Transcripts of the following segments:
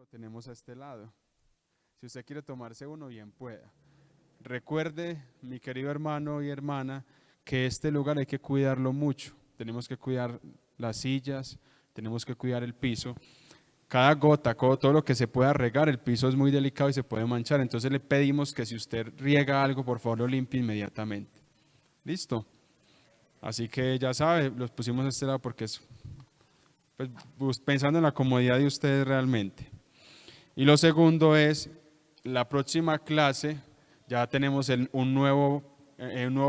lo tenemos a este lado. Si usted quiere tomarse uno, bien pueda. Recuerde, mi querido hermano y hermana, que este lugar hay que cuidarlo mucho. Tenemos que cuidar las sillas, tenemos que cuidar el piso. Cada gota, todo lo que se pueda regar, el piso es muy delicado y se puede manchar. Entonces le pedimos que si usted riega algo, por favor lo limpie inmediatamente. ¿Listo? Así que ya sabe, los pusimos a este lado porque es pensando en la comodidad de ustedes realmente. Y lo segundo es, la próxima clase ya tenemos un nuevo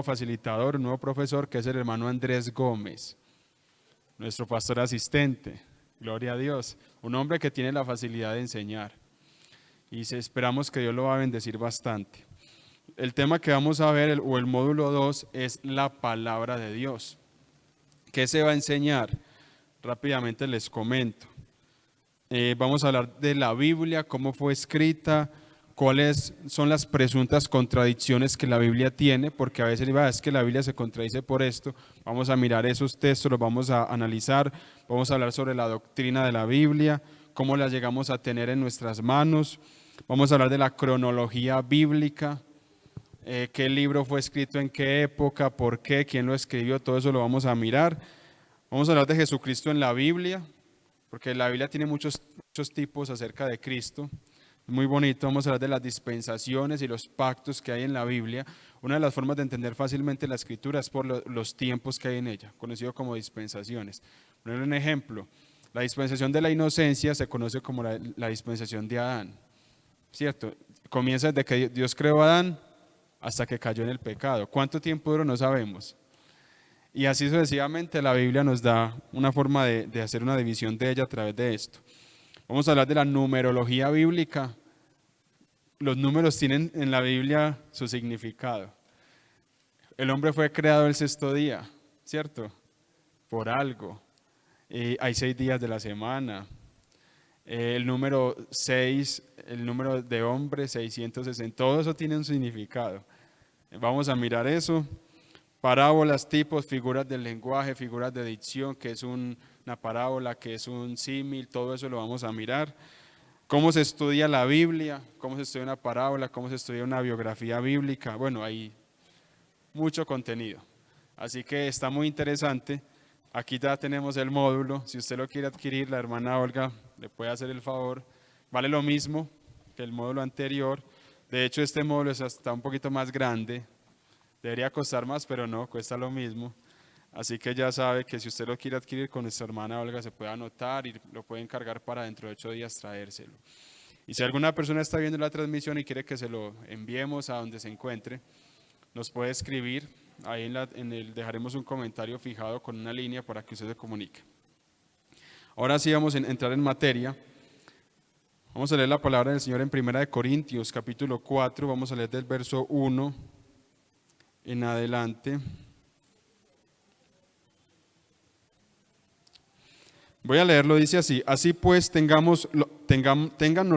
facilitador, un nuevo profesor, que es el hermano Andrés Gómez, nuestro pastor asistente. Gloria a Dios, un hombre que tiene la facilidad de enseñar y esperamos que Dios lo va a bendecir bastante. El tema que vamos a ver, o el módulo 2, es la palabra de Dios. ¿Qué se va a enseñar? Rápidamente les comento. Vamos a hablar de la Biblia, cómo fue escrita, cuáles son las presuntas contradicciones que la Biblia tiene, porque a veces es que la Biblia se contradice por esto. Vamos a mirar esos textos, los vamos a analizar, vamos a hablar sobre la doctrina de la Biblia, cómo la llegamos a tener en nuestras manos, vamos a hablar de la cronología bíblica, qué libro fue escrito en qué época, por qué, quién lo escribió, todo eso lo vamos a mirar. Vamos a hablar de Jesucristo en la Biblia, porque la Biblia tiene muchos tipos acerca de Cristo. Muy bonito. Vamos a hablar de las dispensaciones y los pactos que hay en la Biblia. Una de las formas de entender fácilmente la Escritura es por los tiempos que hay en ella, conocido como dispensaciones. Poner un ejemplo, la dispensación de la inocencia se conoce como la dispensación de Adán, ¿cierto? Comienza desde que Dios creó a Adán hasta que cayó en el pecado. ¿Cuánto tiempo duró? No sabemos. Y así sucesivamente la Biblia nos da una forma de hacer una división de ella a través de esto. Vamos a hablar de la numerología bíblica. Los números tienen en la Biblia su significado. El hombre fue creado el sexto día, ¿cierto? Por algo. Hay 6 días de la semana. El número 6, el número de hombre, 660, todo eso tiene un significado. Vamos a mirar eso. Parábolas, tipos, figuras del lenguaje, figuras de dicción, que es una parábola, que es un símil, todo eso lo vamos a mirar. Cómo se estudia la Biblia, cómo se estudia una parábola, cómo se estudia una biografía bíblica. Bueno, hay mucho contenido. Así que está muy interesante. Aquí ya tenemos el módulo. Si usted lo quiere adquirir, la hermana Olga le puede hacer el favor. Vale lo mismo que el módulo anterior. De hecho, este módulo es hasta un poquito más grande. Debería costar más, pero no, cuesta lo mismo. Así que ya sabe que si usted lo quiere adquirir con nuestra hermana Olga, se puede anotar y lo puede encargar para dentro de 8 días traérselo. Y si alguna persona está viendo la transmisión y quiere que se lo enviemos a donde se encuentre, nos puede escribir. Ahí dejaremos un comentario fijado con una línea para que usted se comunique. Ahora sí vamos a entrar en materia. Vamos a leer la palabra del Señor en 1 Corintios, capítulo 4. Vamos a leer del verso 1 en adelante. Voy a leerlo, dice así: así pues téngannos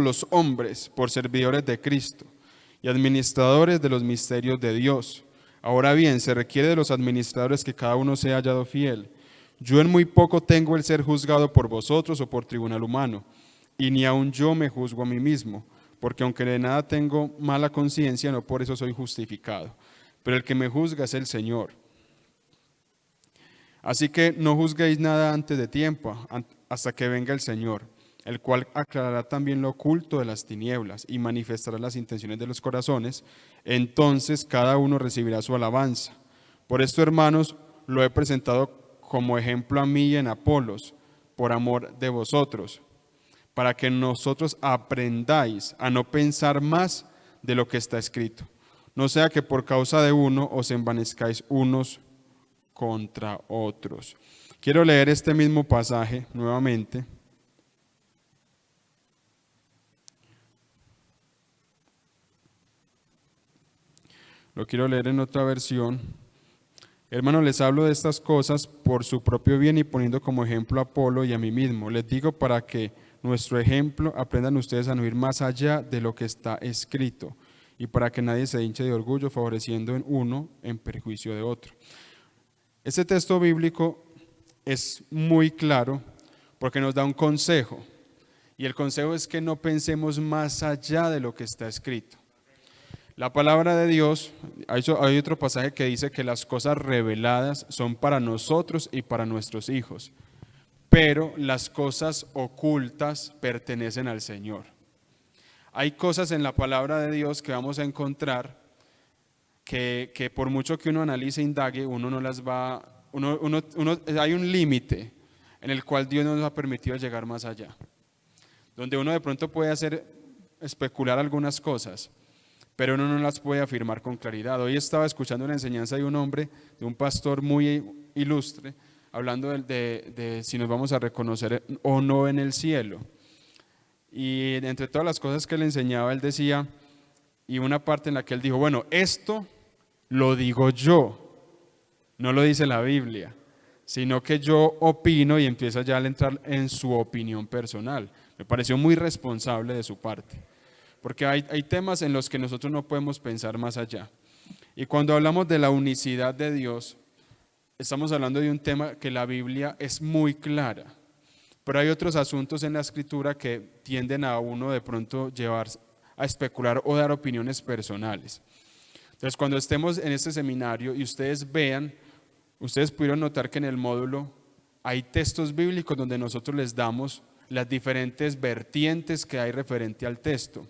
los hombres por servidores de Cristo y administradores de los misterios de Dios. Ahora bien, se requiere de los administradores que cada uno sea hallado fiel. Yo en muy poco tengo el ser juzgado por vosotros o por tribunal humano, y ni aun yo me juzgo a mí mismo, porque aunque de nada tengo mala conciencia, no por eso soy justificado. Pero el que me juzga es el Señor. Así que no juzguéis nada antes de tiempo, hasta que venga el Señor, el cual aclarará también lo oculto de las tinieblas y manifestará las intenciones de los corazones. Entonces cada uno recibirá su alabanza. Por esto, hermanos, lo he presentado como ejemplo a mí y en Apolos, por amor de vosotros, para que nosotros aprendáis a no pensar más de lo que está escrito. No sea que por causa de uno os envanezcáis unos contra otros. Quiero leer este mismo pasaje nuevamente. Lo quiero leer en otra versión. Hermanos, les hablo de estas cosas por su propio bien y poniendo como ejemplo a Apolo y a mí mismo. Les digo para que nuestro ejemplo aprendan ustedes a no ir más allá de lo que está escrito y para que nadie se hinche de orgullo favoreciendo en uno en perjuicio de otro. Este texto bíblico es muy claro porque nos da un consejo Y el consejo es que no pensemos más allá de lo que está escrito. La palabra de Dios, hay otro pasaje que dice que las cosas reveladas son para nosotros y para nuestros hijos, pero las cosas ocultas pertenecen al Señor. Hay cosas en la palabra de Dios que vamos a encontrar que por mucho que uno analice e indague, uno no las va, hay un límite en el cual Dios nos ha permitido llegar más allá, donde uno de pronto puede especular algunas cosas, pero uno no las puede afirmar con claridad. Hoy estaba escuchando una enseñanza de un hombre, de un pastor muy ilustre, hablando de si nos vamos a reconocer o no en el cielo. Y entre todas las cosas que él enseñaba, él decía, y una parte en la que él dijo, bueno, esto lo digo yo, no lo dice la Biblia, sino que yo opino, y empieza ya a entrar en su opinión personal. Me pareció muy responsable de su parte. Porque hay temas en los que nosotros no podemos pensar más allá. Y cuando hablamos de la unicidad de Dios, estamos hablando de un tema que la Biblia es muy clara. Pero hay otros asuntos en la Escritura que tienden a uno de pronto llevar a especular o dar opiniones personales. Entonces, cuando estemos en este seminario y ustedes vean, ustedes pudieron notar que en el módulo hay textos bíblicos donde nosotros les damos las diferentes vertientes que hay referente al texto.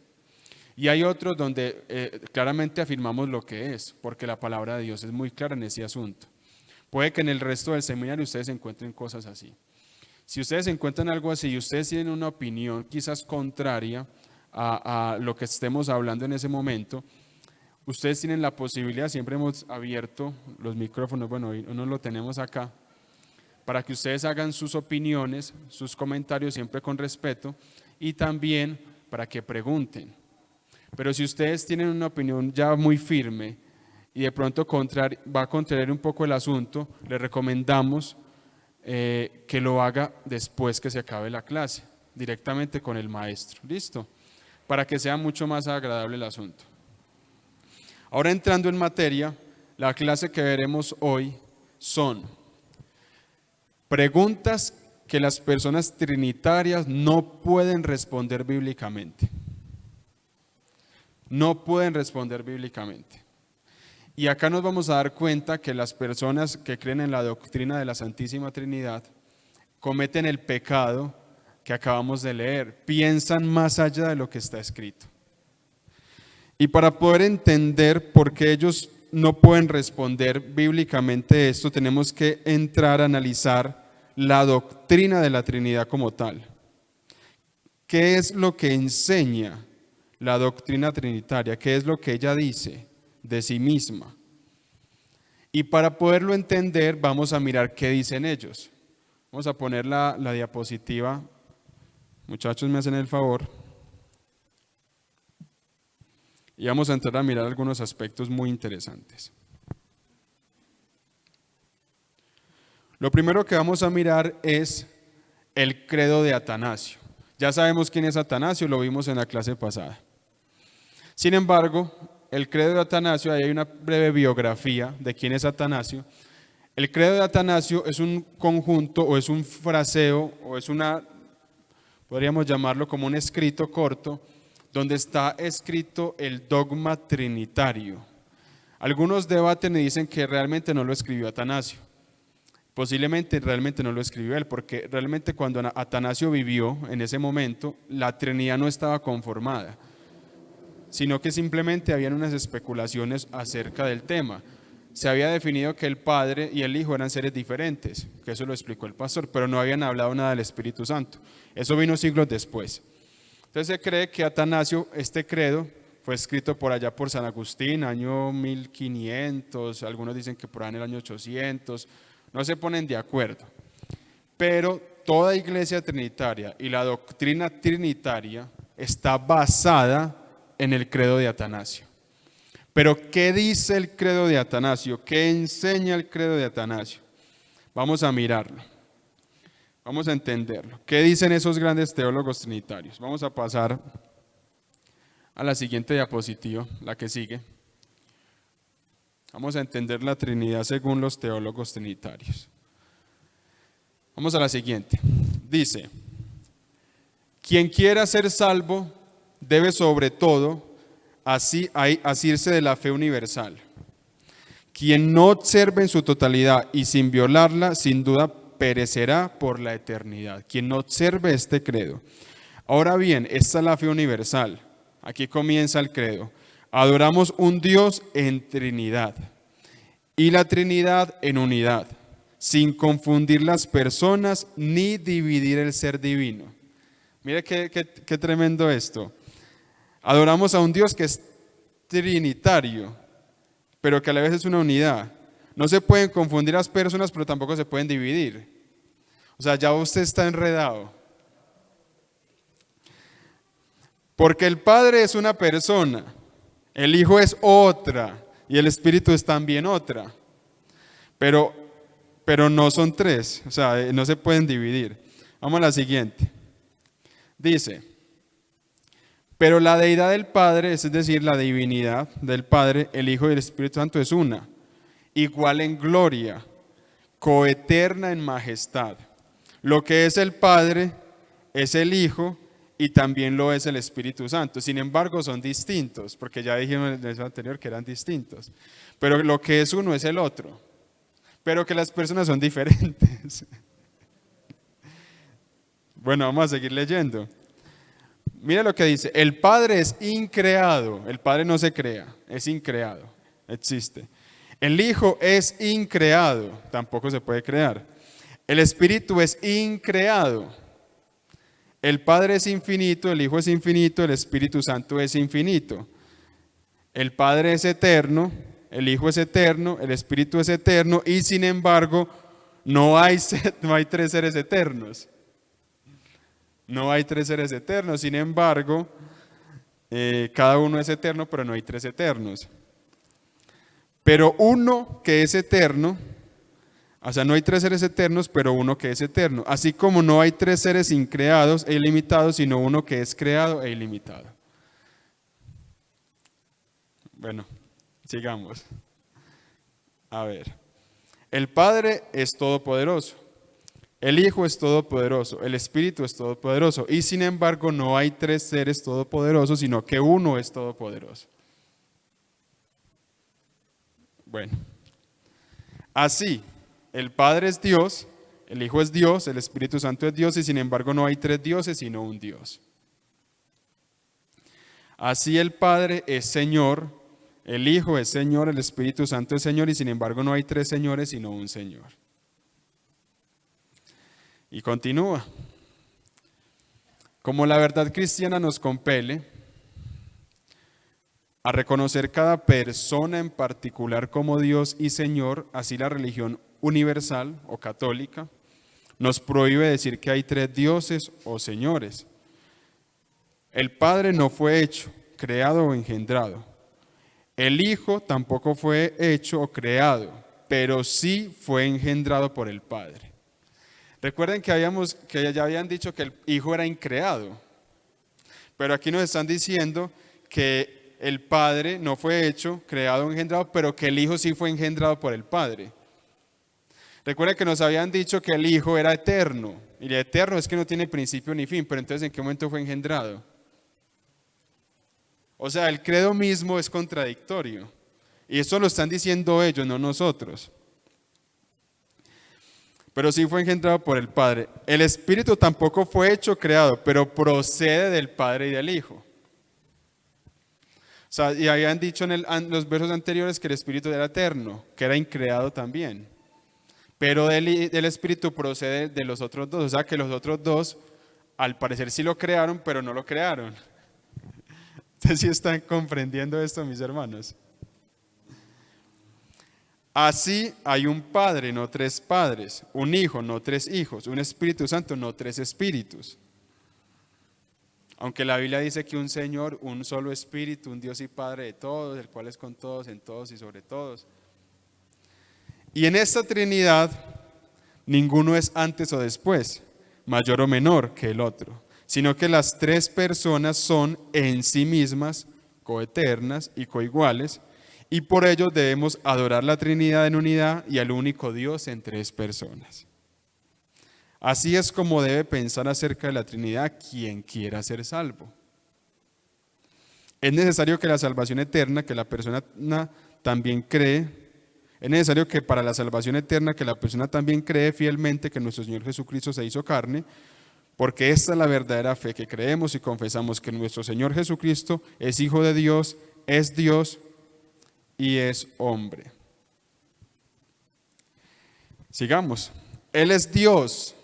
Y hay otros donde claramente afirmamos lo que es, porque la palabra de Dios es muy clara en ese asunto. Puede que en el resto del seminario ustedes encuentren cosas así. Si ustedes encuentran algo así y ustedes tienen una opinión quizás contraria a lo que estemos hablando en ese momento, ustedes tienen la posibilidad, siempre hemos abierto los micrófonos, bueno, hoy no lo tenemos acá, para que ustedes hagan sus opiniones, sus comentarios siempre con respeto y también para que pregunten. Pero si ustedes tienen una opinión ya muy firme y de pronto va a contrariar un poco el asunto, les recomendamos que lo haga después que se acabe la clase, directamente con el maestro. ¿Listo? Para que sea mucho más agradable el asunto. Ahora entrando en materia, la clase que veremos hoy son preguntas que las personas trinitarias no pueden responder bíblicamente. No pueden responder bíblicamente. Y acá nos vamos a dar cuenta que las personas que creen en la doctrina de la Santísima Trinidad cometen el pecado que acabamos de leer, piensan más allá de lo que está escrito. Y para poder entender por qué ellos no pueden responder bíblicamente esto, tenemos que entrar a analizar la doctrina de la Trinidad como tal. ¿Qué es lo que enseña la doctrina trinitaria? ¿Qué es lo que ella dice de sí misma? Y para poderlo entender vamos a mirar qué dicen ellos. Vamos a poner la diapositiva. Muchachos, me hacen el favor. Y vamos a entrar a mirar algunos aspectos muy interesantes. Lo primero que vamos a mirar es el credo de Atanasio. Ya sabemos quién es Atanasio, lo vimos en la clase pasada. Sin embargo, el credo de Atanasio, ahí hay una breve biografía de quién es Atanasio. El credo de Atanasio es un conjunto o es un fraseo o es podríamos llamarlo como un escrito corto, donde está escrito el dogma trinitario. Algunos debaten y dicen que realmente no lo escribió Atanasio. Posiblemente realmente no lo escribió él, porque realmente cuando Atanasio vivió en ese momento, la Trinidad no estaba conformada, sino que simplemente habían unas especulaciones acerca del tema. Se había definido que el Padre y el Hijo eran seres diferentes, que eso lo explicó el pastor, pero no habían hablado nada del Espíritu Santo. Eso vino siglos después. Entonces se cree que Atanasio, este credo, fue escrito por allá por San Agustín, año 1500, algunos dicen que por allá en el año 800, no se ponen de acuerdo. Pero toda iglesia trinitaria y la doctrina trinitaria está basada en el credo de Atanasio. Pero ¿qué dice el credo de Atanasio? ¿Qué enseña el credo de Atanasio? Vamos a mirarlo. Vamos a entenderlo. ¿Qué dicen esos grandes teólogos trinitarios? Vamos a pasar a la siguiente diapositiva, la que sigue. Vamos a entender la Trinidad según los teólogos trinitarios. Vamos a la siguiente. Dice, Quien quiera ser salvo debe sobre todo asirse de la fe universal. Quien no observe en su totalidad y sin violarla, sin duda perecerá por la eternidad. Quien no observe este credo. Ahora bien, esta es la fe universal. Aquí comienza el credo. Adoramos un Dios en Trinidad y la Trinidad en unidad, sin confundir las personas ni dividir el ser divino. Mire qué tremendo esto. Adoramos a un Dios que es trinitario, pero que a la vez es una unidad. No se pueden confundir las personas, pero tampoco se pueden dividir. O sea, ya usted está enredado. Porque el Padre es una persona, el Hijo es otra y el Espíritu es también otra. Pero no son tres, o sea, no se pueden dividir. Vamos a la siguiente. Dice, pero la deidad del Padre, es decir, la divinidad del Padre, el Hijo y el Espíritu Santo es una, igual en gloria, coeterna en majestad. Lo que es el Padre es el Hijo y también lo es el Espíritu Santo. Sin embargo, son distintos, porque ya dijimos en el video anterior que eran distintos. Pero lo que es uno es el otro, pero que las personas son diferentes. Bueno, vamos a seguir leyendo. Mira lo que dice, el Padre es increado, el Padre no se crea, es increado, existe. El Hijo es increado, tampoco se puede crear. El Espíritu es increado. El Padre es infinito, el Hijo es infinito, el Espíritu Santo es infinito. El Padre es eterno, el Hijo es eterno, el Espíritu es eterno y sin embargo no hay tres seres eternos. No hay tres seres eternos, sin embargo, cada uno es eterno, pero no hay tres eternos. Pero uno que es eterno, o sea, no hay tres seres eternos, pero uno que es eterno. Así como no hay tres seres increados e ilimitados, sino uno que es creado e ilimitado. Bueno, sigamos. A ver, el Padre es todopoderoso. El Hijo es todopoderoso, el Espíritu es todopoderoso y sin embargo no hay tres seres todopoderosos, sino que uno es todopoderoso. Bueno, así, el Padre es Dios, el Hijo es Dios, el Espíritu Santo es Dios y sin embargo no hay tres dioses, sino un Dios. Así el Padre es Señor, el Hijo es Señor, el Espíritu Santo es Señor y sin embargo no hay tres señores, sino un Señor. Y continúa. Como la verdad cristiana nos compele a reconocer cada persona en particular como Dios y Señor, así la religión universal o católica nos prohíbe decir que hay tres dioses o señores. El Padre no fue hecho, creado o engendrado. El Hijo tampoco fue hecho o creado, pero sí fue engendrado por el Padre. Recuerden que ya habían dicho que el Hijo era increado, pero aquí nos están diciendo que el Padre no fue hecho, creado o engendrado, pero que el Hijo sí fue engendrado por el Padre. Recuerden que nos habían dicho que el Hijo era eterno, y el eterno es que no tiene principio ni fin, pero entonces ¿en qué momento fue engendrado? O sea, el credo mismo es contradictorio, y eso lo están diciendo ellos, no nosotros. Pero sí fue engendrado por el Padre. El Espíritu tampoco fue hecho, creado, pero procede del Padre y del Hijo. O sea, y habían dicho en los versos anteriores que el Espíritu era eterno, que era increado también. Pero del Espíritu procede de los otros dos. O sea, que los otros dos, al parecer sí lo crearon, pero no lo crearon. Ustedes sí están comprendiendo esto, mis hermanos. Así hay un Padre, no tres padres, un Hijo, no tres hijos, un Espíritu Santo, no tres espíritus. Aunque la Biblia dice que un Señor, un solo Espíritu, un Dios y Padre de todos, el cual es con todos, en todos y sobre todos. Y en esta Trinidad, ninguno es antes o después, mayor o menor que el otro, sino que las tres personas son en sí mismas coeternas y coiguales, y por ello debemos adorar la Trinidad en unidad y al único Dios en tres personas. Así es como debe pensar acerca de la Trinidad quien quiera ser salvo. Es necesario que la salvación eterna, que la persona también cree, es necesario que para la salvación eterna, que la persona también cree fielmente que nuestro Señor Jesucristo se hizo carne, porque esta es la verdadera fe, que creemos y confesamos que nuestro Señor Jesucristo es Hijo de Dios y es hombre. Sigamos. Él es Dios,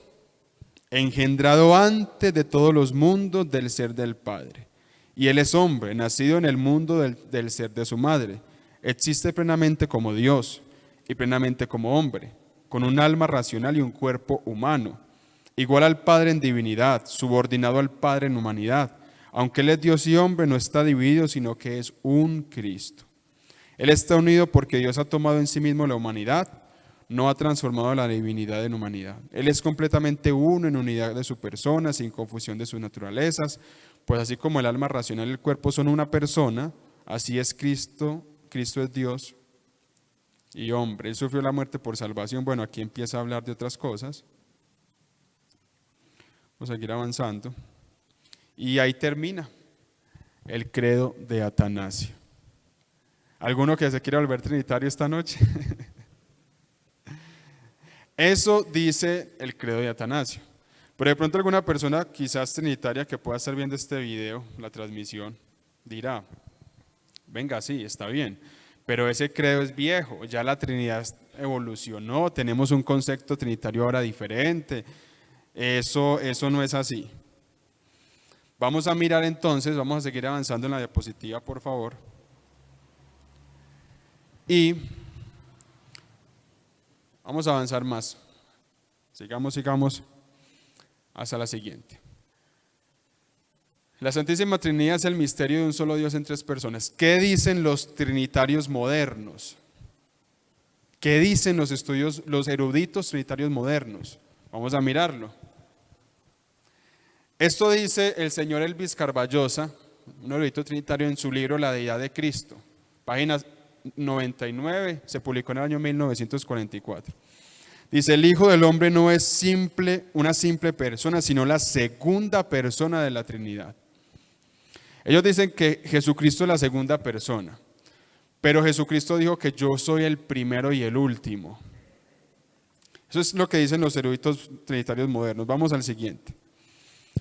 engendrado antes de todos los mundos del ser del Padre. Y Él es hombre, nacido en el mundo del ser de su madre. Existe plenamente como Dios y plenamente como hombre, con un alma racional y un cuerpo humano. Igual al Padre en divinidad, subordinado al Padre en humanidad. Aunque Él es Dios y hombre, no está dividido, sino que es un Cristo. Él está unido porque Dios ha tomado en sí mismo la humanidad, no ha transformado la divinidad en humanidad. Él es completamente uno en unidad de su persona, sin confusión de sus naturalezas, pues así como el alma racional y el cuerpo son una persona, así es Cristo. Cristo es Dios y hombre. Él sufrió la muerte por salvación. Bueno, aquí empieza a hablar de otras cosas. Vamos a seguir avanzando. Y ahí termina el credo de Atanasio. ¿Alguno que se quiera volver trinitario esta noche? Eso dice el credo de Atanasio. Pero de pronto alguna persona quizás trinitaria que pueda estar viendo este video, la transmisión, dirá, venga, sí, está bien, pero ese credo es viejo, ya la Trinidad evolucionó, tenemos un concepto trinitario ahora diferente, eso no es así. Vamos a mirar entonces, vamos a seguir avanzando en la diapositiva, por favor. Y vamos a avanzar más. Sigamos hasta la siguiente. La Santísima Trinidad es el misterio de un solo Dios en tres personas. ¿Qué dicen los trinitarios modernos? ¿Qué dicen los eruditos trinitarios modernos? Vamos a mirarlo. Esto dice el señor Elvis Carballosa, un erudito trinitario, en su libro La Deidad de Cristo, página 99, se publicó en el año 1944. Dice, el Hijo del Hombre no es una simple persona, sino la segunda persona de la Trinidad. Ellos dicen que Jesucristo es la segunda persona, pero Jesucristo dijo que yo soy el primero y el último. Eso es lo que dicen los eruditos trinitarios modernos. Vamos al siguiente.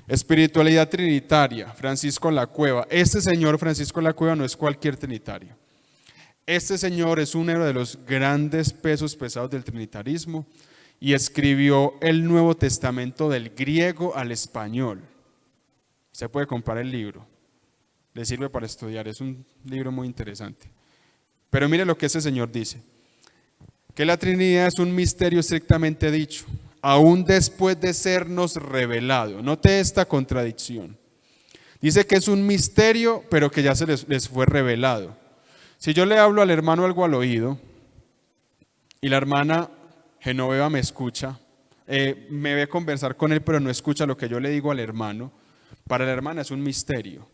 Espiritualidad trinitaria, Francisco Lacueva. Este señor Francisco Lacueva no es cualquier trinitario. Este señor es uno de los grandes pesos pesados del trinitarismo y escribió el Nuevo Testamento del griego al español. Se puede comprar el libro, le sirve para estudiar, es un libro muy interesante. Pero mire lo que ese señor dice, que la Trinidad es un misterio estrictamente dicho, aún después de sernos revelado. Note esta contradicción. Dice que es un misterio, pero que ya se les fue revelado. Si yo le hablo al hermano algo al oído y la hermana Genoveva me escucha, me ve conversar con él, pero no escucha lo que yo le digo al hermano, para la hermana es un misterio.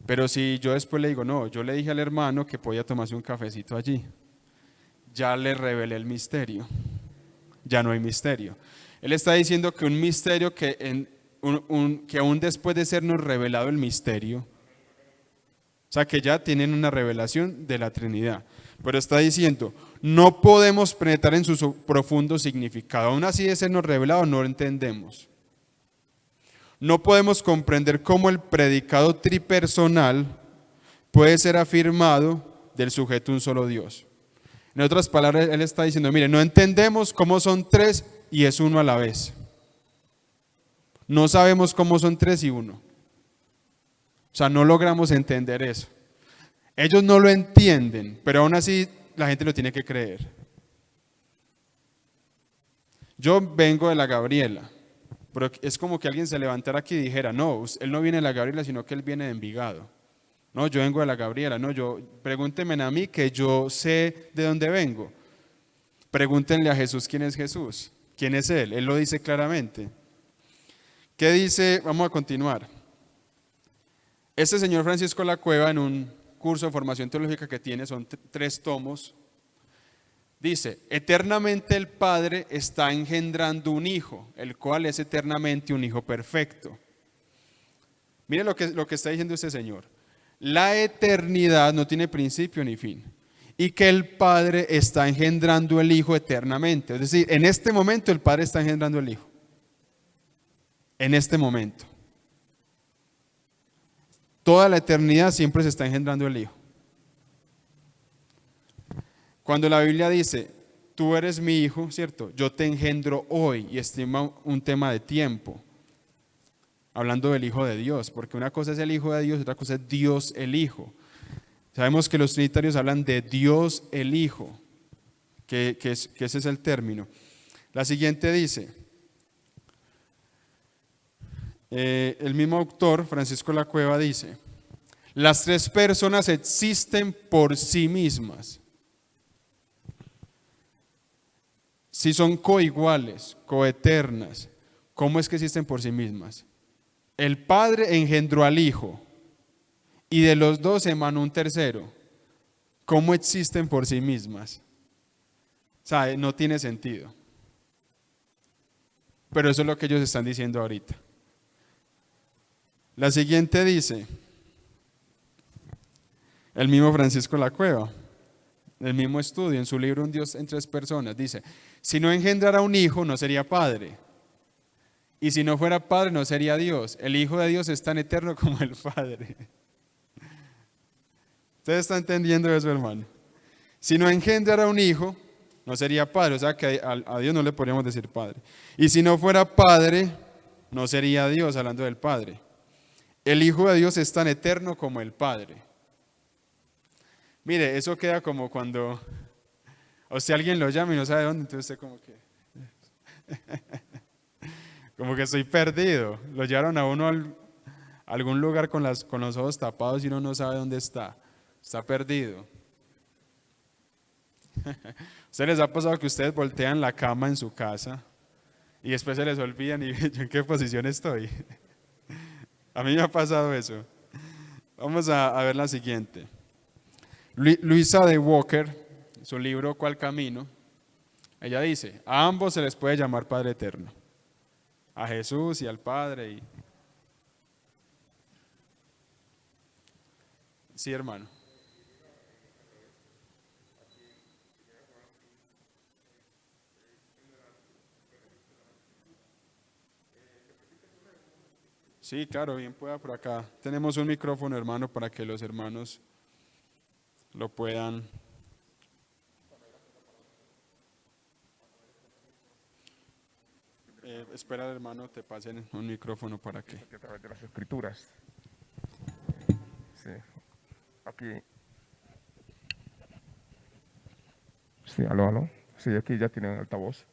Pero si yo después le digo, no, yo le dije al hermano que podía tomarse un cafecito allí, ya le revelé el misterio, ya no hay misterio. Él está diciendo que un misterio que aún después de sernos revelado el misterio, o sea que ya tienen una revelación de la Trinidad, pero está diciendo, no podemos penetrar en su profundo significado, aún así de sernos revelado no lo entendemos. No podemos comprender cómo el predicado tripersonal puede ser afirmado del sujeto un solo Dios. En otras palabras, él está diciendo, mire, no entendemos cómo son tres y es uno a la vez. No sabemos cómo son tres y uno. O sea, no logramos entender eso. Ellos no lo entienden, pero aún así la gente lo tiene que creer. Yo vengo de la Gabriela, pero es como que alguien se levantara aquí y dijera, no, él no viene de la Gabriela, sino que él viene de Envigado. No, yo vengo de la Gabriela, no, pregúntenme a mí que yo sé de dónde vengo. Pregúntenle a Jesús quién es Jesús, quién es él lo dice claramente. ¿Qué dice? Vamos a continuar. Este señor Francisco Lacueva, en un curso de formación teológica que tiene, son 3 tomos, Dice, eternamente el Padre está engendrando un Hijo, el cual es eternamente un Hijo perfecto. Mire lo que está diciendo este Señor. La eternidad no tiene principio ni fin. Y que el Padre está engendrando el Hijo eternamente. Es decir, en este momento el Padre está engendrando el Hijo. En este momento. Toda la eternidad siempre se está engendrando el Hijo. Cuando la Biblia dice, tú eres mi Hijo, ¿cierto? Yo te engendro hoy, y estima un tema de tiempo. Hablando del Hijo de Dios, porque una cosa es el Hijo de Dios, otra cosa es Dios el Hijo. Sabemos que los trinitarios hablan de Dios el Hijo, que ese es el término. La siguiente dice, el mismo autor, Francisco Lacueva, dice, las tres personas existen por sí mismas. Si son coiguales, coeternas, ¿cómo es que existen por sí mismas? El Padre engendró al Hijo y de los dos emanó un tercero. ¿Cómo existen por sí mismas? O sea, no tiene sentido. Pero eso es lo que ellos están diciendo ahorita. La siguiente dice, el mismo Francisco Lacueva, el mismo estudio, en su libro Un Dios en tres personas, dice, si no engendrara un hijo, no sería padre. Y si no fuera padre, no sería Dios. El Hijo de Dios es tan eterno como el Padre. ¿Ustedes están entendiendo eso, hermano? Si no engendrara un hijo, no sería padre. O sea que a Dios no le podríamos decir padre. Y si no fuera padre, no sería Dios, hablando del Padre. El Hijo de Dios es tan eterno como el Padre. Mire, eso queda como cuando o si alguien lo llama y no sabe dónde, entonces usted como que estoy perdido. Lo llevaron a uno a algún lugar con los ojos tapados y uno no sabe dónde está. Está perdido. ¿Ustedes les ha pasado que ustedes voltean la cama en su casa y después se les olvidan y yo en qué posición estoy? A mí me ha pasado eso. Vamos a ver la siguiente. Luisa de Walker, su libro ¿Cuál camino? Ella dice, a ambos se les puede llamar Padre Eterno. A Jesús y al Padre. Sí, hermano. Sí, claro, bien pueda por acá. Tenemos un micrófono, hermano, para que los hermanos lo puedan. Espera, hermano, te pasen un micrófono para que. A través de las escrituras. Sí, aquí. Sí, aló. Sí, aquí ya tienen altavoz.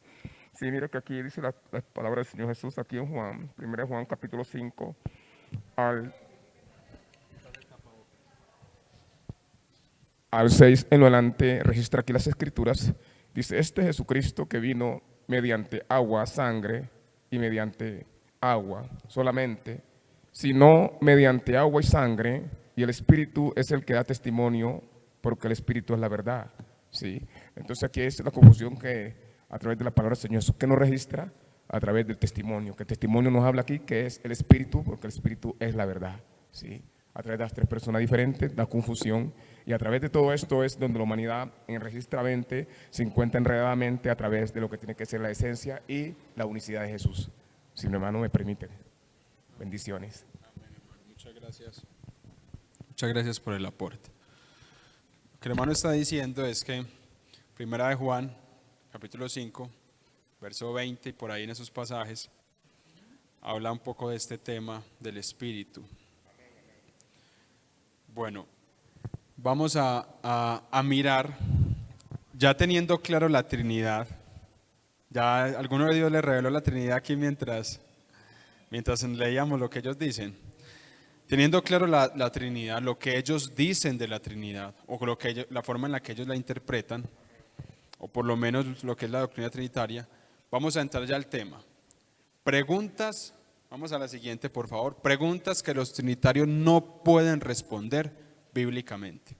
Sí, mira que aquí dice la palabra del Señor Jesús, aquí en Juan, 1 Juan capítulo 5, al 6 en lo adelante, registra aquí las escrituras. Dice, este Jesucristo que vino mediante agua, sangre y mediante agua solamente, sino mediante agua y sangre, y el Espíritu es el que da testimonio, porque el Espíritu es la verdad. ¿Sí? Entonces aquí es la confusión que a través de la palabra del Señor Jesús, que nos registra a través del testimonio, que el testimonio nos habla aquí, que es el Espíritu, porque el Espíritu es la verdad. ¿Sí? A través de las tres personas diferentes, la confusión, y a través de todo esto es donde la humanidad enregistradamente se encuentra enredadamente a través de lo que tiene que ser la esencia y la unicidad de Jesús. Si mi hermano me permite. Bendiciones. Amén, hermano. Muchas gracias. Muchas gracias por el aporte. Lo que el hermano está diciendo es que Primera de Juan, capítulo 5, verso 20, y por ahí en esos pasajes, habla un poco de este tema del Espíritu. Bueno, vamos a mirar, ya teniendo claro la Trinidad, ya alguno de Dios le reveló la Trinidad aquí mientras leíamos lo que ellos dicen. Teniendo claro la Trinidad, lo que ellos dicen de la Trinidad, o la forma en la que ellos la interpretan, o por lo menos lo que es la doctrina trinitaria, vamos a entrar ya al tema. Preguntas, vamos a la siguiente, por favor. Preguntas que los trinitarios no pueden responder bíblicamente.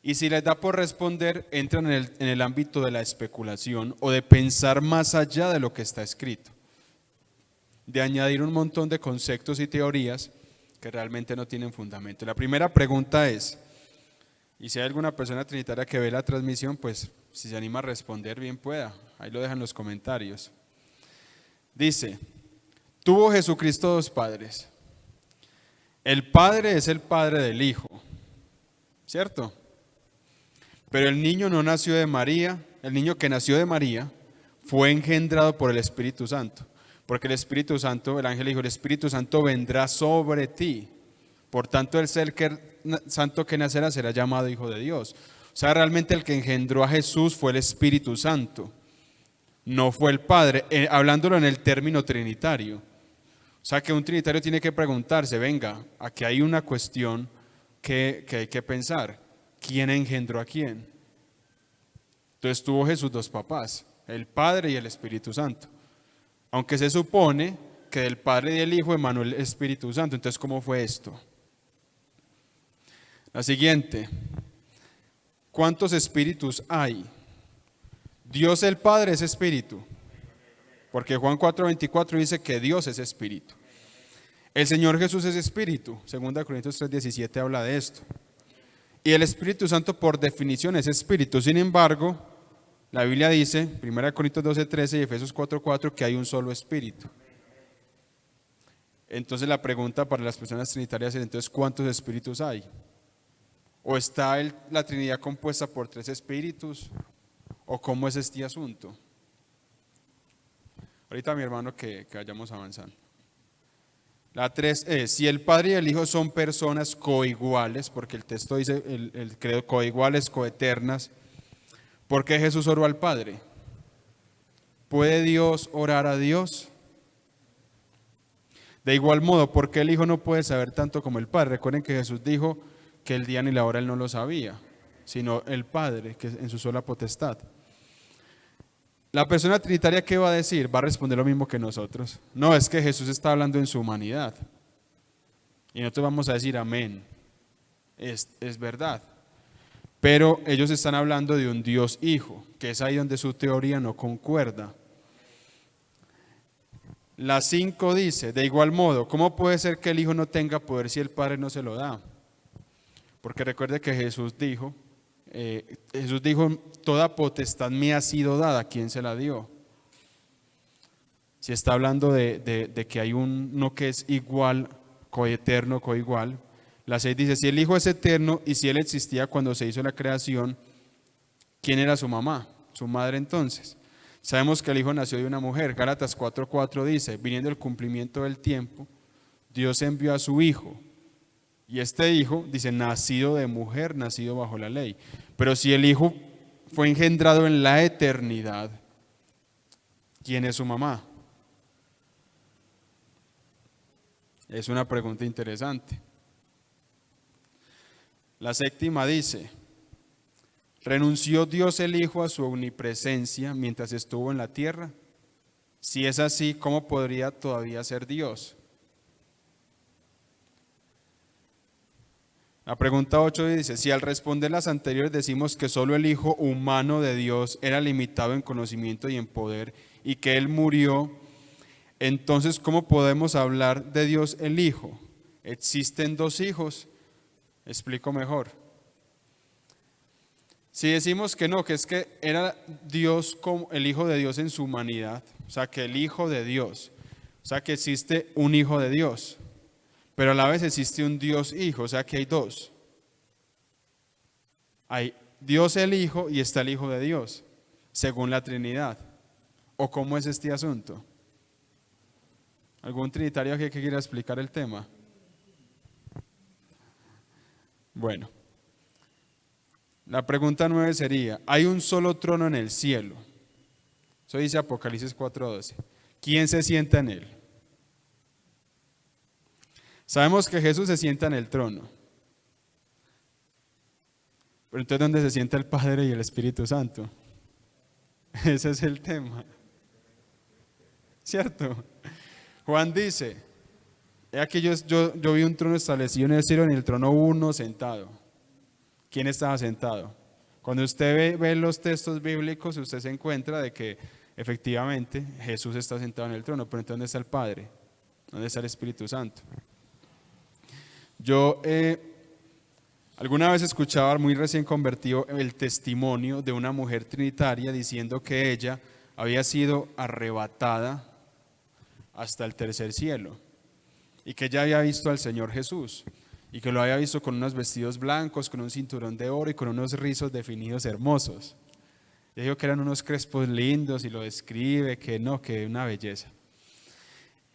Y si les da por responder, entran en el ámbito de la especulación o de pensar más allá de lo que está escrito, de añadir un montón de conceptos y teorías que realmente no tienen fundamento. La primera pregunta es, y si hay alguna persona trinitaria que ve la transmisión, pues si se anima a responder, bien pueda, ahí lo dejan en los comentarios. Dice, ¿tuvo Jesucristo dos padres? El Padre es el Padre del Hijo, ¿cierto? Pero el niño no nació de María, el niño que nació de María fue engendrado por el Espíritu Santo, porque el Espíritu Santo, el ángel dijo, el Espíritu Santo vendrá sobre ti, por tanto el ser santo que nacerá será llamado Hijo de Dios. O sea, realmente el que engendró a Jesús fue el Espíritu Santo, no fue el Padre, hablándolo en el término trinitario. O sea que un trinitario tiene que preguntarse, venga, aquí hay una cuestión que hay que pensar. ¿Quién engendró a quién? Entonces tuvo Jesús dos papás, el Padre y el Espíritu Santo. Aunque se supone que del Padre y del Hijo emanó el Espíritu Santo. Entonces, ¿cómo fue esto? La siguiente. ¿Cuántos espíritus hay? Dios el Padre es espíritu. Porque Juan 4:24 dice que Dios es espíritu. El Señor Jesús es espíritu. 2 Corintios 3:17 habla de esto. Y el Espíritu Santo por definición es espíritu. Sin embargo, la Biblia dice, 1 Corintios 12:13 y Efesios 4:4, que hay un solo espíritu. Entonces la pregunta para las personas trinitarias es, entonces, ¿cuántos espíritus hay? ¿O está la Trinidad compuesta por tres espíritus? ¿O cómo es este asunto? Ahorita mi hermano que vayamos avanzando. La 3 es, si el Padre y el Hijo son personas coiguales, porque el texto dice, el credo, coiguales, coeternas, ¿por qué Jesús oró al Padre? ¿Puede Dios orar a Dios? De igual modo, ¿por qué el Hijo no puede saber tanto como el Padre? Recuerden que Jesús dijo que el día ni la hora él no lo sabía, sino el Padre, que es en su sola potestad. La persona trinitaria, ¿qué va a decir? Va a responder lo mismo que nosotros. No, es que Jesús está hablando en su humanidad. Y nosotros vamos a decir amén. Es verdad. Pero ellos están hablando de un Dios Hijo, que es ahí donde su teoría no concuerda. La 5 dice, de igual modo, ¿cómo puede ser que el Hijo no tenga poder si el Padre no se lo da? Porque recuerde que Jesús dijo, toda potestad me ha sido dada, ¿quién se la dio? Si está hablando de que hay uno que es igual, coeterno, coigual. La 6 dice, si el Hijo es eterno y si Él existía cuando se hizo la creación, ¿quién era su mamá? Su madre entonces. Sabemos que el Hijo nació de una mujer. Gálatas 4:4 dice, viniendo el cumplimiento del tiempo, Dios envió a su Hijo. Y este Hijo, dice, nacido de mujer, nacido bajo la ley. Pero si el Hijo fue engendrado en la eternidad, ¿quién es su mamá? Es una pregunta interesante. La 7 dice, ¿renunció Dios el Hijo a su omnipresencia mientras estuvo en la tierra? Si es así, ¿cómo podría todavía ser Dios? La pregunta 8 dice, si al responder las anteriores decimos que solo el Hijo humano de Dios era limitado en conocimiento y en poder y que Él murió, entonces ¿cómo podemos hablar de Dios el Hijo? ¿Existen dos hijos? Explico mejor. Si decimos que no, que es que era Dios como el Hijo de Dios en su humanidad, o sea que el Hijo de Dios, o sea que existe un Hijo de Dios. Pero a la vez existe un Dios Hijo, o sea que hay dos. Hay Dios el Hijo y está el Hijo de Dios, según la Trinidad. ¿O cómo es este asunto? ¿Algún trinitario que quiera explicar el tema? Bueno, la pregunta 9 sería, ¿hay un solo trono en el cielo? Eso dice Apocalipsis 4:12. ¿Quién se sienta en él? Sabemos que Jesús se sienta en el trono. Pero entonces, ¿dónde se sienta el Padre y el Espíritu Santo? Ese es el tema. ¿Cierto? Juan dice, he aquí yo vi un trono establecido en el cielo y en el trono uno sentado. ¿quién estaba sentado? Cuando usted ve los textos bíblicos, usted se encuentra de que efectivamente Jesús está sentado en el trono, pero entonces ¿dónde está el Padre? ¿Dónde está el Espíritu Santo? Yo alguna vez escuchaba, muy recién convertido, el testimonio de una mujer trinitaria diciendo que ella había sido arrebatada hasta el tercer cielo y que ella había visto al Señor Jesús y que lo había visto con unos vestidos blancos, con un cinturón de oro y con unos rizos definidos hermosos. Ella dijo que eran unos crespos lindos y lo describe, que no, que una belleza.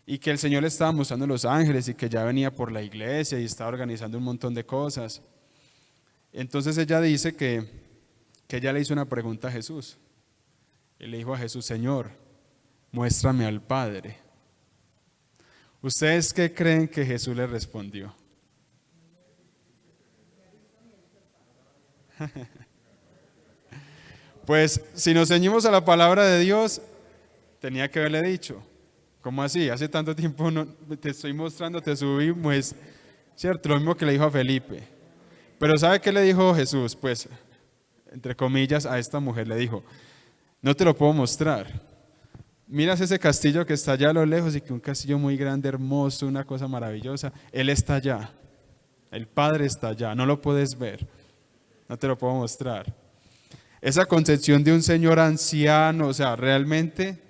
Y que el Señor le estaba mostrando los ángeles y que ya venía por la iglesia y estaba organizando un montón de cosas. Entonces ella dice que ella le hizo una pregunta a Jesús. Y le dijo a Jesús: Señor, muéstrame al Padre. ¿Ustedes qué creen que Jesús le respondió? Pues si nos ceñimos a la palabra de Dios, tenía que haberle dicho: ¿cómo así? Hace tanto tiempo no, te estoy mostrando, te subí, pues, cierto, lo mismo que le dijo a Felipe. Pero ¿sabe qué le dijo Jesús? Pues, entre comillas, a esta mujer le dijo: no te lo puedo mostrar. Miras ese castillo que está allá a lo lejos y que un castillo muy grande, hermoso, una cosa maravillosa. Él está allá, el Padre está allá, no lo puedes ver, no te lo puedo mostrar. Esa concepción de un Señor anciano, o sea, realmente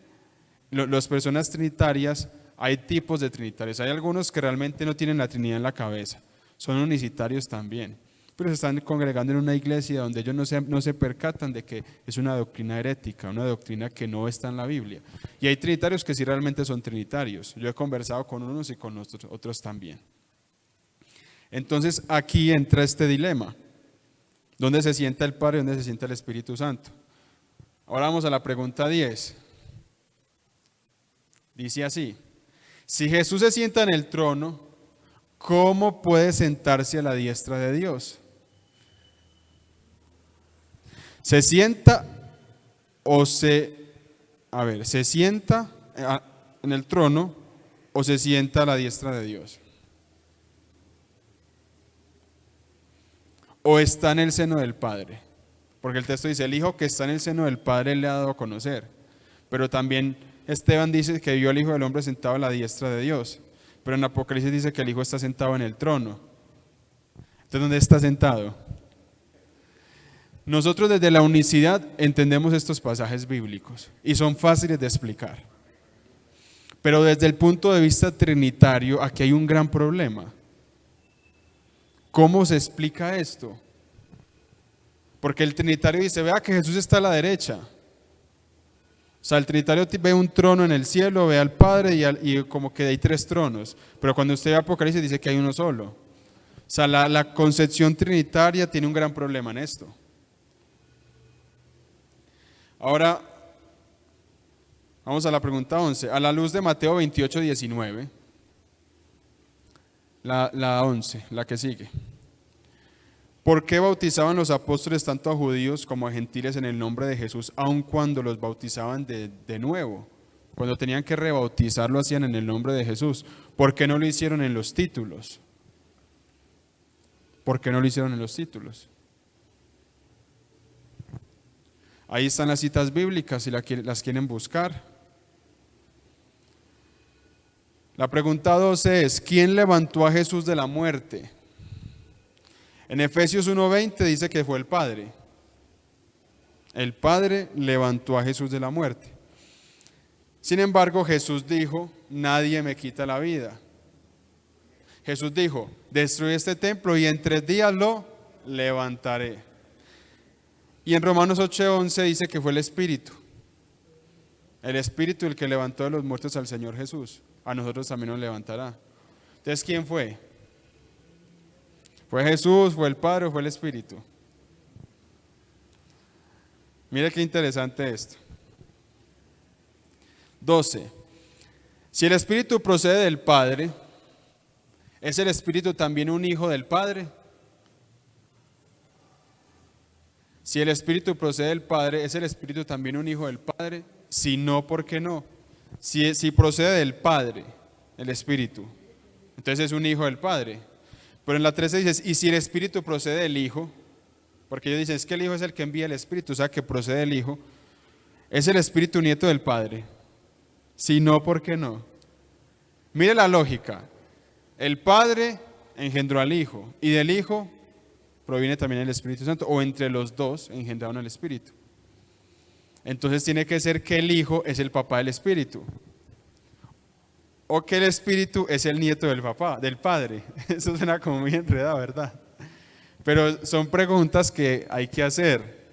las personas trinitarias, hay tipos de trinitarios, hay algunos que realmente no tienen la Trinidad en la cabeza, son unicitarios también, pero se están congregando en una iglesia donde ellos no se percatan de que es una doctrina herética, una doctrina que no está en la Biblia. Y hay trinitarios que sí realmente son trinitarios, yo he conversado con unos y con otros también. Entonces aquí entra este dilema: ¿dónde se sienta el Padre y dónde se sienta el Espíritu Santo? Ahora vamos a la pregunta 10. Dice así: si Jesús se sienta en el trono, ¿cómo puede sentarse a la diestra de Dios? ¿Se sienta se sienta en el trono o se sienta a la diestra de Dios? ¿O está en el seno del Padre? Porque el texto dice: el Hijo que está en el seno del Padre le ha dado a conocer. Pero también Esteban dice que vio al Hijo del Hombre sentado a la diestra de Dios. Pero en Apocalipsis dice que el Hijo está sentado en el trono. Entonces, ¿dónde está sentado? Nosotros desde la unicidad entendemos estos pasajes bíblicos y son fáciles de explicar. Pero desde el punto de vista trinitario, aquí hay un gran problema. ¿Cómo se explica esto? Porque el trinitario dice: vea que Jesús está a la derecha. O sea, el trinitario ve un trono en el cielo, ve al Padre y como que hay tres tronos. Pero cuando usted ve Apocalipsis dice que hay uno solo. O sea, la concepción trinitaria tiene un gran problema en esto. Ahora, vamos a la pregunta 11. A la luz de Mateo 28, 19. La 11, la que sigue. ¿Por qué bautizaban los apóstoles tanto a judíos como a gentiles en el nombre de Jesús, aun cuando los bautizaban de nuevo? Cuando tenían que rebautizar lo hacían en el nombre de Jesús. ¿Por qué no lo hicieron en los títulos? ¿Por qué no lo hicieron en los títulos? Ahí están las citas bíblicas si las quieren buscar. La pregunta 12 es: ¿quién levantó a Jesús de la muerte? En Efesios 1:20 dice que fue el Padre. El Padre levantó a Jesús de la muerte. Sin embargo, Jesús dijo: nadie me quita la vida. Jesús dijo: destruye este templo y en 3 días lo levantaré. Y en Romanos 8:11 dice que fue el Espíritu. El Espíritu el que levantó de los muertos al Señor Jesús. A nosotros también nos levantará. Entonces, ¿quién fue? ¿Fue Jesús, fue el Padre o fue el Espíritu? Mire qué interesante esto. 12. Si el Espíritu procede del Padre, ¿es el Espíritu también un hijo del Padre? Si el Espíritu procede del Padre, ¿es el Espíritu también un hijo del Padre? Si no, ¿por qué no? Si procede del Padre, el Espíritu, entonces es un hijo del Padre. Pero en la 13 dice: y si el Espíritu procede del Hijo, Porque ellos dicen, es que el Hijo es el que envía el Espíritu, o sea, que procede del Hijo. ¿Es el Espíritu nieto del Padre? Si no, ¿por qué no? Mire la lógica. El Padre engendró al Hijo y del Hijo proviene también el Espíritu Santo, o entre los dos engendraron al Espíritu. Entonces tiene que ser que el Hijo es el papá del Espíritu, o que el Espíritu es el nieto del papá, del Padre. Eso suena como muy enredado, ¿verdad? Pero son preguntas que hay que hacer.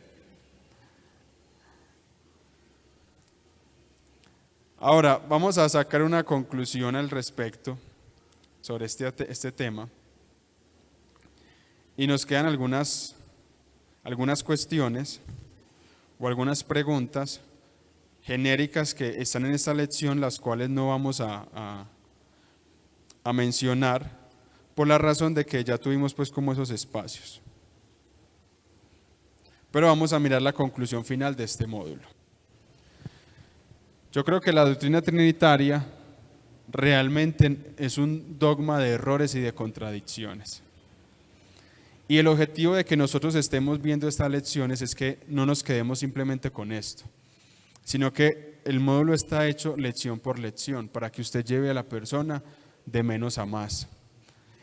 Ahora, vamos a sacar una conclusión al respecto sobre este tema. Y nos quedan algunas cuestiones o algunas preguntas genéricas que están en esta lección, las cuales no vamos a mencionar por la razón de que ya tuvimos pues como esos espacios. Pero vamos a mirar la conclusión final de este módulo. Yo creo que la doctrina trinitaria realmente es un dogma de errores y de contradicciones. Y el objetivo de que nosotros estemos viendo estas lecciones es que no nos quedemos simplemente con esto, sino que el módulo está hecho lección por lección para que usted lleve a la persona de menos a más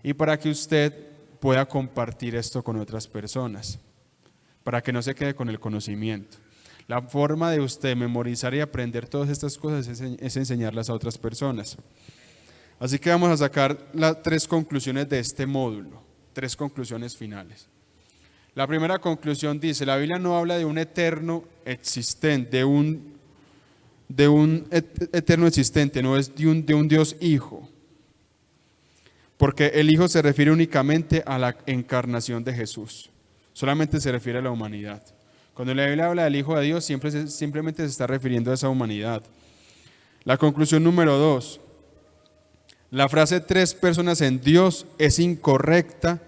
y para que usted pueda compartir esto con otras personas, para que no se quede con el conocimiento. La forma de usted memorizar y aprender todas estas cosas es enseñarlas a otras personas. Así que vamos a sacar las 3 conclusiones de este módulo, 3 conclusiones finales. La primera conclusión dice, la Biblia no habla de un eterno existente, de un eterno existente, no es de un Dios Hijo, porque el Hijo se refiere únicamente a la encarnación de Jesús, solamente se refiere a la humanidad. Cuando la Biblia habla del Hijo de Dios, simplemente se está refiriendo a esa humanidad. La conclusión número 2, la frase 3 personas en Dios es incorrecta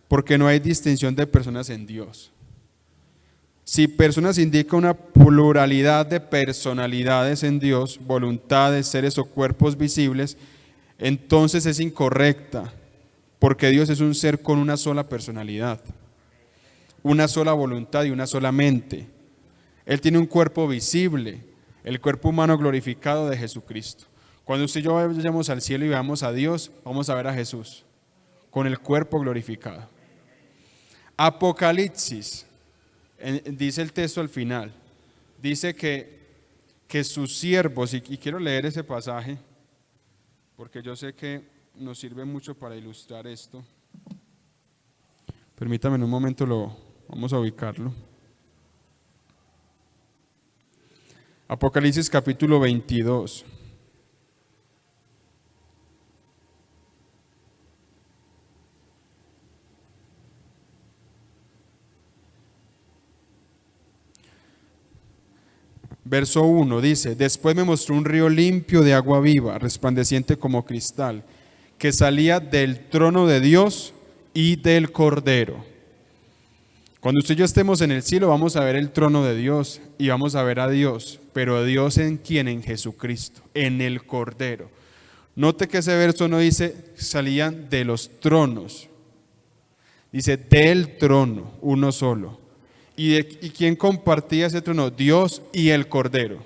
porque no hay distinción de personas en Dios. Si personas indica una pluralidad de personalidades en Dios, voluntades, seres o cuerpos visibles, entonces es incorrecta, porque Dios es un ser con una sola personalidad, una sola voluntad y una sola mente. Él tiene un cuerpo visible, el cuerpo humano glorificado de Jesucristo. Cuando usted y yo vayamos al cielo y veamos a Dios, vamos a ver a Jesús con el cuerpo glorificado. Apocalipsis, dice el texto al final, dice que sus siervos, y quiero leer ese pasaje, porque yo sé que nos sirve mucho para ilustrar esto. Permítame en un momento, vamos a ubicarlo. Apocalipsis capítulo 22. Verso 1 dice, después me mostró un río limpio de agua viva, resplandeciente como cristal, que salía del trono de Dios y del Cordero. Cuando usted y yo estemos en el cielo vamos a ver el trono de Dios y vamos a ver a Dios, pero Dios ¿en quién? En Jesucristo, en el Cordero. Note que ese verso no dice salían de los tronos, dice del trono, uno solo. ¿Y quién compartía ese trono? Dios y el Cordero.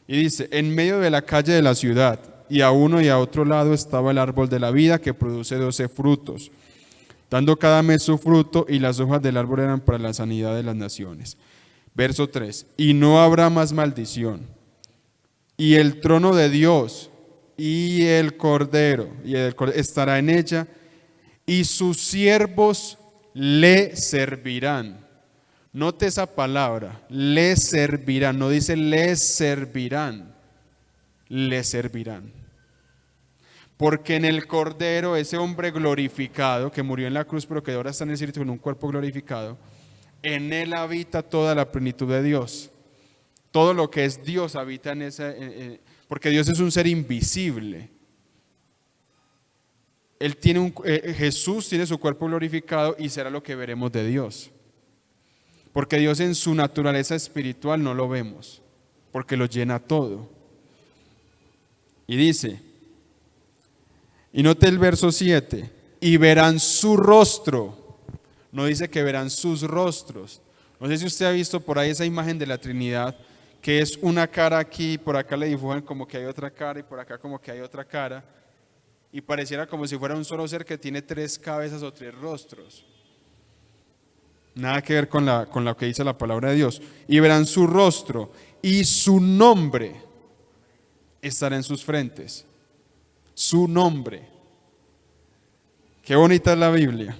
Y dice, en medio de la calle de la ciudad, y a uno y a otro lado estaba el árbol de la vida que produce 12 frutos, dando cada mes su fruto, y las hojas del árbol eran para la sanidad de las naciones. Verso 3, y no habrá más maldición. Y el trono de Dios y el Cordero estará en ella, y sus siervos le servirán. Note esa palabra, le servirán, no dice les servirán, le servirán. Porque en el Cordero, ese hombre glorificado que murió en la cruz pero que ahora está en el cielo con un cuerpo glorificado, en él habita toda la plenitud de Dios. Todo lo que es Dios habita en ese, porque Dios es un ser invisible. Jesús tiene su cuerpo glorificado y será lo que veremos de Dios. Porque Dios en su naturaleza espiritual no lo vemos, porque lo llena todo. Y dice, y note el verso 7, y verán su rostro. no dice que verán sus rostros. No sé si usted ha visto por ahí esa imagen de la Trinidad, que es una cara aquí, por acá le dibujan como que hay otra cara y por acá como que hay otra cara, y pareciera como si fuera un solo ser que tiene 3 cabezas o 3 rostros. Nada que ver con lo que dice la palabra de Dios. Y verán su rostro y su nombre estará en sus frentes. Su nombre. Qué bonita es la Biblia.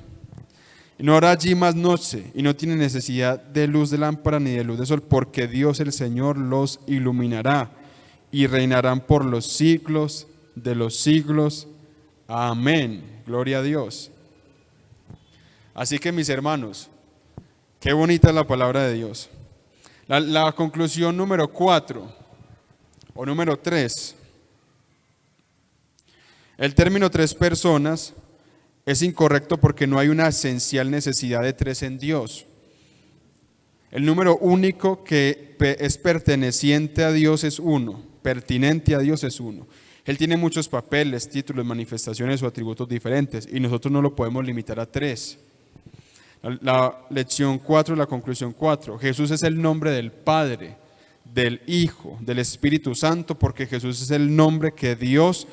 Y no habrá allí más noche, y no tiene necesidad de luz de lámpara ni de luz de sol, porque Dios el Señor los iluminará y reinarán por los siglos de los siglos. Amén. Gloria a Dios. Así que mis hermanos, qué bonita es la palabra de Dios. La conclusión número 4 o número 3. El término 3 personas es incorrecto porque no hay una esencial necesidad de 3 en Dios. El número único que es perteneciente a Dios es 1, pertinente a Dios es 1. Él tiene muchos papeles, títulos, manifestaciones o atributos diferentes y nosotros no lo podemos limitar a 3. La lección 4, la conclusión 4. Jesús es el nombre del Padre, del Hijo, del Espíritu Santo, porque Jesús es el nombre que Dios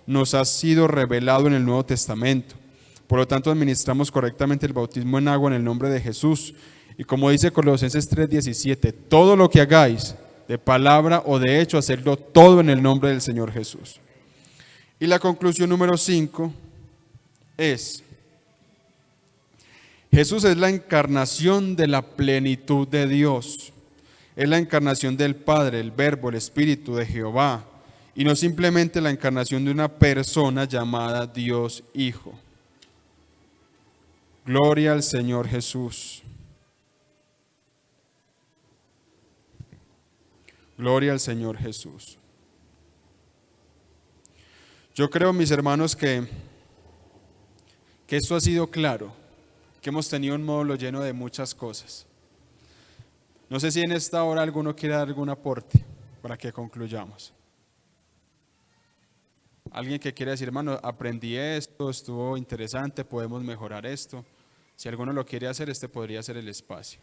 nos ha sido revelado en el Nuevo Testamento. Por lo tanto, administramos correctamente el bautismo en agua en el nombre de Jesús. Y como dice Colosenses 3:17, todo lo que hagáis, de palabra o de hecho, hacedlo todo en el nombre del Señor Jesús. Y la conclusión número 5 es: Jesús es la encarnación de la plenitud de Dios. Es la encarnación del Padre, el Verbo, el Espíritu de Jehová. Y no simplemente la encarnación de una persona llamada Dios Hijo. Gloria al Señor Jesús. Gloria al Señor Jesús. Yo creo, mis hermanos, que esto ha sido claro, que hemos tenido un módulo lleno de muchas cosas. No sé si en esta hora alguno quiere dar algún aporte para que concluyamos. Alguien que quiera decir, hermano, aprendí esto, estuvo interesante, podemos mejorar esto. Si alguno lo quiere hacer, este podría ser el espacio.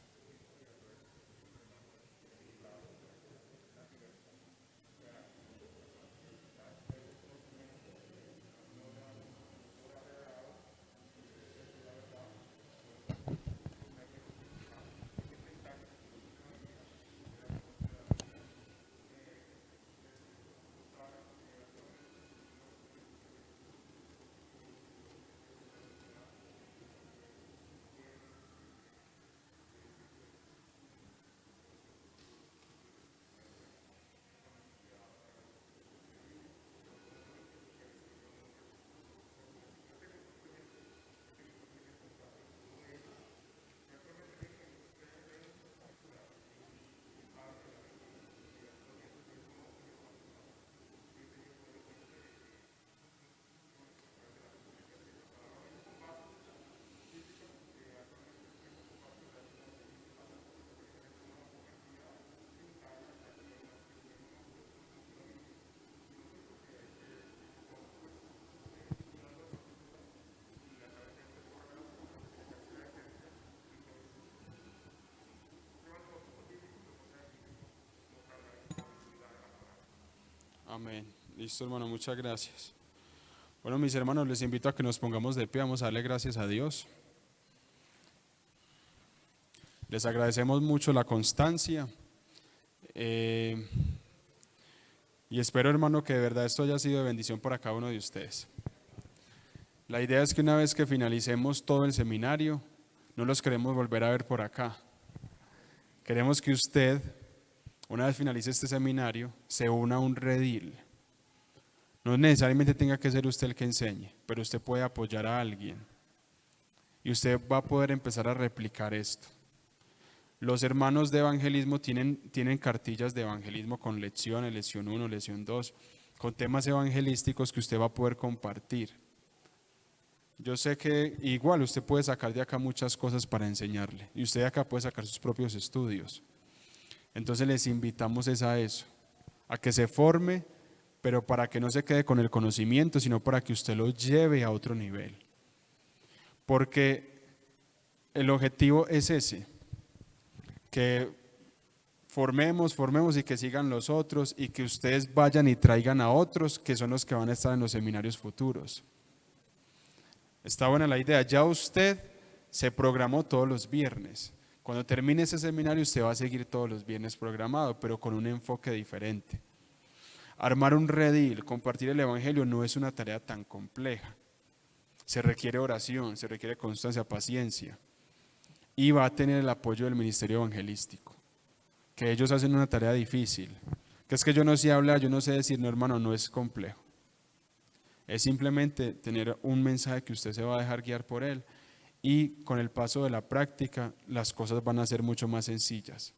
Amén. Listo, hermano, muchas gracias. Bueno, mis hermanos, les invito a que nos pongamos de pie, vamos a darle gracias a Dios. Les agradecemos mucho la constancia y espero, hermano, que de verdad esto haya sido de bendición para cada uno de ustedes. La idea es que una vez que finalicemos todo el seminario, no los queremos volver a ver por acá. Queremos que usted, una vez finalice este seminario, se una a un redil. No necesariamente tenga que ser usted el que enseñe, pero usted puede apoyar a alguien. Y usted va a poder empezar a replicar esto. Los hermanos de evangelismo tienen cartillas de evangelismo con lecciones, lección 1, lección 2, con temas evangelísticos que usted va a poder compartir. Yo sé que igual usted puede sacar de acá muchas cosas para enseñarle. Y usted de acá puede sacar sus propios estudios. Entonces les invitamos a eso, a que se forme, pero para que no se quede con el conocimiento, sino para que usted lo lleve a otro nivel. Porque el objetivo es ese, que formemos y que sigan los otros y que ustedes vayan y traigan a otros que son los que van a estar en los seminarios futuros. Está buena la idea, ya usted se programó todos los viernes. Cuando termine ese seminario usted va a seguir todos los viernes programado, pero con un enfoque diferente. Armar un redil, compartir el evangelio no es una tarea tan compleja. Se requiere oración, se requiere constancia, paciencia y va a tener el apoyo del ministerio evangelístico, que ellos hacen una tarea difícil, que es que yo no sé hablar, yo no sé decir, no hermano, no es complejo. Es simplemente tener un mensaje que usted se va a dejar guiar por él y con el paso de la práctica las cosas van a ser mucho más sencillas.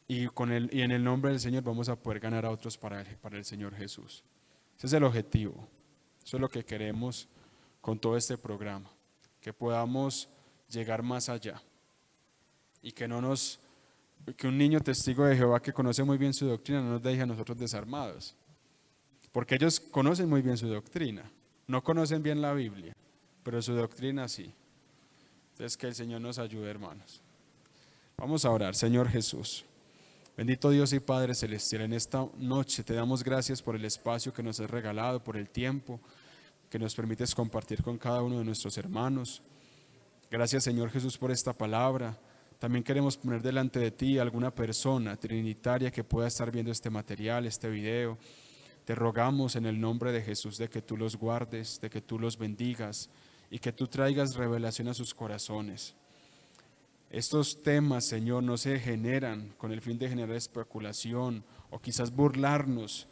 Y en el nombre del Señor vamos a poder ganar a otros para el Señor Jesús. Ese es el objetivo. Eso es lo que queremos con todo este programa. Que podamos llegar más allá. Y que un niño testigo de Jehová que conoce muy bien su doctrina no nos deje a nosotros desarmados. Porque ellos conocen muy bien su doctrina. No conocen bien la Biblia, pero su doctrina sí. Entonces que el Señor nos ayude, hermanos. Vamos a orar. Señor Jesús. Bendito Dios y Padre Celestial, en esta noche te damos gracias por el espacio que nos has regalado, por el tiempo que nos permites compartir con cada uno de nuestros hermanos. Gracias, Señor Jesús, por esta palabra. También queremos poner delante de ti alguna persona trinitaria que pueda estar viendo este material, este video. Te rogamos en el nombre de Jesús de que tú los guardes, de que tú los bendigas y que tú traigas revelación a sus corazones. Estos temas, Señor, no se generan con el fin de generar especulación o quizás burlarnos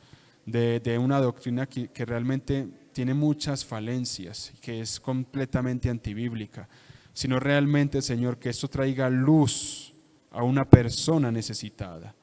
de una doctrina que realmente tiene muchas falencias, que es completamente antibíblica, sino realmente, Señor, que esto traiga luz a una persona necesitada.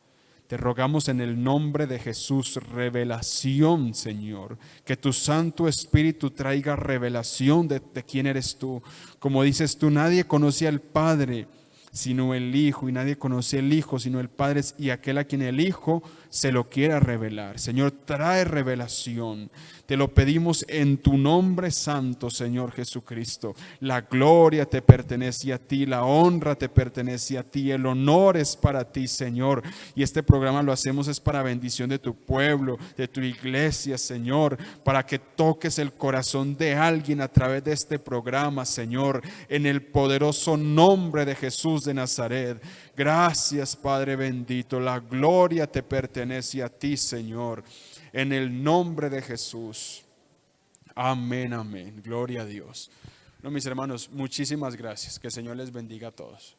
Te rogamos en el nombre de Jesús, revelación, Señor, que tu Santo Espíritu traiga revelación de quién eres tú. Como dices tú, nadie conoce al Padre sino el Hijo, y nadie conoce el Hijo sino el Padre y aquel a quien el Hijo se lo quiera revelar. Señor, trae revelación. Te lo pedimos en tu nombre santo, Señor Jesucristo. La gloria te pertenece a ti, la honra te pertenece a ti, el honor es para ti, Señor. Y este programa lo hacemos es para bendición de tu pueblo, de tu iglesia, Señor, para que toques el corazón de alguien a través de este programa, Señor, en el poderoso nombre de Jesús de Nazaret. Gracias, Padre bendito, la gloria te pertenece a ti, Señor, en el nombre de Jesús. Amén, amén, gloria a Dios. No, mis hermanos, muchísimas gracias, que el Señor les bendiga a todos.